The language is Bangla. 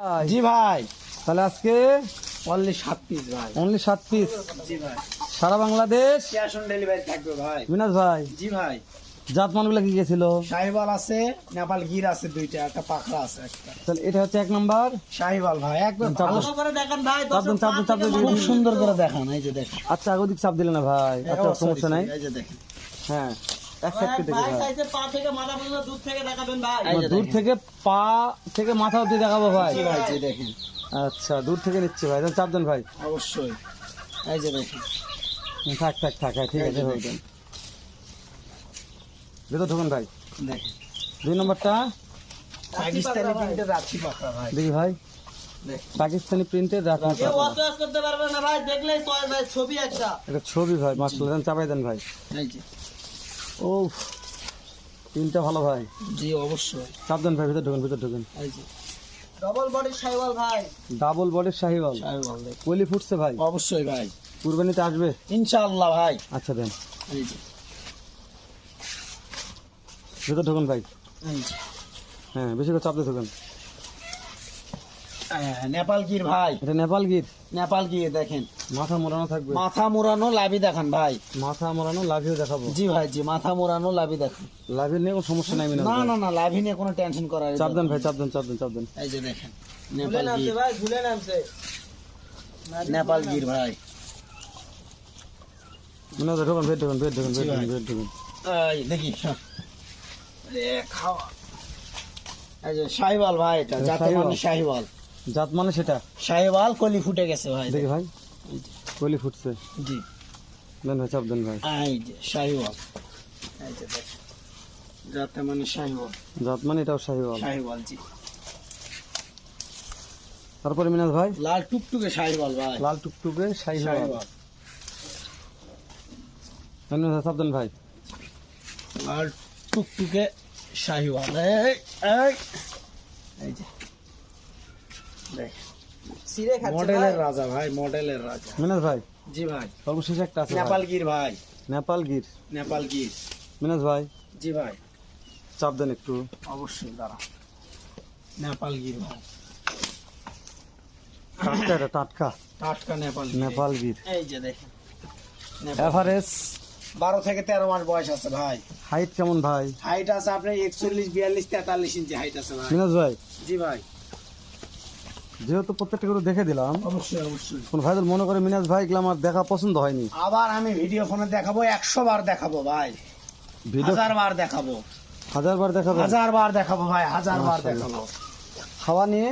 জি ভাই, তাহলে আজকে অনলি 7 পিস ভাই। অনলি 7 পিস জি ভাই, সারা বাংলাদেশ ক্যাশ অন ডেলিভারি থাকবে ভাই। মিনাজ ভাই। জি ভাই, জাত মানগুলো কি গেছিল? শাহিওয়াল আছে, নেপাল গির আছে দুইটা, একটা পাখরা আছে একটা। তাহলে এটা হচ্ছে 1 নাম্বার শাহিওয়াল ভাই একদম চাপ ভালো দাও। করে দেখেন ভাই। চাপ দাও, খুব সুন্দর করে দেখান, এই যে দেখেন। আচ্ছা আগদিক চাপ দিলে না ভাই, আচ্ছা সমস্যা নাই। এই যে দেখেন, হ্যাঁ এক সাইড থেকে ভাই ভাই, সাইজে পা থেকে মাথা পর্যন্ত দূর থেকে দেখাবেন ভাই। দূর থেকে পা থেকে মাথা অবধি দেখাবো ভাই। জি ভাই, জি দেখেন, আচ্ছা দূর থেকে নিচ্ছি ভাই, তাহলে চাপ দেন ভাই। অবশ্যই। এই যে দেখেন, থাক থাক থাক, হ্যাঁ ঠিক আছে ভাই, দেন ভেতর ঢোকেন ভাই। দেখেন 2 নম্বরটা পাকিস্তানি প্রিন্টের রাখি পাখরা ভাই। দেখি ভাই, দেখেন, পাকিস্তানি প্রিন্টের রাখি কেউ ওয়াশ করতে পারবে না ভাই, দেখলেই চয়েস ভাই, ছবি একটা। এটা ছবি ভাই, মাশাআল্লাহ, দেন চাপাই দেন ভাই। এই যে, ও তিনটা ভালো ভাই, জি অবশ্যই। চাপ দেন ভাই, ভেতর ঢোকেন ভেতর ঢোকেন। এই যে ডবল বডির শাহিওয়াল ভাই, ডাবল বডির শাহিওয়াল, শাহিওয়াল দেখেন। কলি ফুটছে ভাই, অবশ্যই ভাই, কুরবানিতে আসবে। ইনশাআল্লাহ ভাই। আচ্ছা দেন, এই যে, ভেতর ঢোকেন ভাই। এই যে, হ্যাঁ বেশি করে চাপ দিয়ে ঢোকেন। নেপাল গির ভাই, এটা নেপাল গির, নেপাল গির দেখেন, মাথা মোড়ানো থাকবে, মাথা মোড়ানো লাভি দেখান ভাই। মাথা মোড়ানো লাভিও দেখাবো। জি ভাই, জি মাথা মোড়ানো লাভি দেখান। লাভির নিয়ে কোনো সমস্যা নাই। না না না, লাভি নিয়ে কোনো টেনশন করার চাপ দেন ভাই, চাপ দেন চাপ দেন চাপ দেন। এই যে দেখেন, নেপাল গির ভাই, ঝুলে নামছে, নেপাল গির ভাই। মনে হয় ঢোকেন, ভেদ ঢোকেন ভেদ ঢোকেন ভেদ ঢোকেন ভেদ ঢোকেন। এই দেখি, খাওয়া। এই যে শাহিওয়াল ভাই, এটা এটা জাতে শাহিওয়াল। মানে শাহিওয়াল। জাত মানে সেটা শাহিওয়াল কলি ফুটে গেছে ভাই। দেখি ভাই, কলি ফুটছে, জি, দেন ভাই চাপ দেন ভাই। এই যে শাহিওয়াল, এই যে দেখেন, জাতে মানে শাহিওয়াল, জাত মানে এটাও শাহিওয়াল। শাহিওয়াল জি। তারপরে মিনাজ ভাই, লাল টুকটুকে শাহিওয়াল ভাই, লাল টুকটুকে শাহিওয়াল, শাহিওয়াল, চাপ দেন ভাই। লাল টুকটুকে শাহিওয়াল। এই এই এই যে দেখেন, মডেলের রাজা ভাই, মডেলের রাজা। মিনাজ ভাই জি ভাই, সর্বশেষ একটা আছে নেপাল ভাই, গির ভাই, নেপাল গির। নেপাল গির। মিনাজ ভাই জি ভাই, চাপ দেন একটু। অবশ্যই দাঁড়া, নেপাল গির ভাই, টাটকা, এটা টাটকা টাটকা নেপাল গির। নেপাল গির। এই যে দেখেন, এভারেজ 12 থেকে 13 মাস বয়স আছে ভাই। হাইট কেমন ভাই? হাইট আছে আপনার 41, 42, 43 ইঞ্চি হাইট আছে ভাই। মিনাজ ভাই জি ভাই, যেহেতু প্রত্যেকটা করে দেখে দিলাম, অবশ্যই অবশ্যই। কোন ভাইদের মনে করে মিনাজ ভাই এগুলো আমার দেখা পছন্দ হয়নি, আবার আমি ভিডিও ফোনে দেখাবো, 100 বার দেখাবো ভাই, ভিডিও 1000 বার দেখাবো, 1000 বার দেখাবেন, 1000 বার দেখাবো ভাই, 1000 বার মাশাআল্লাহ। দেখাবো। খাওয়া নিয়ে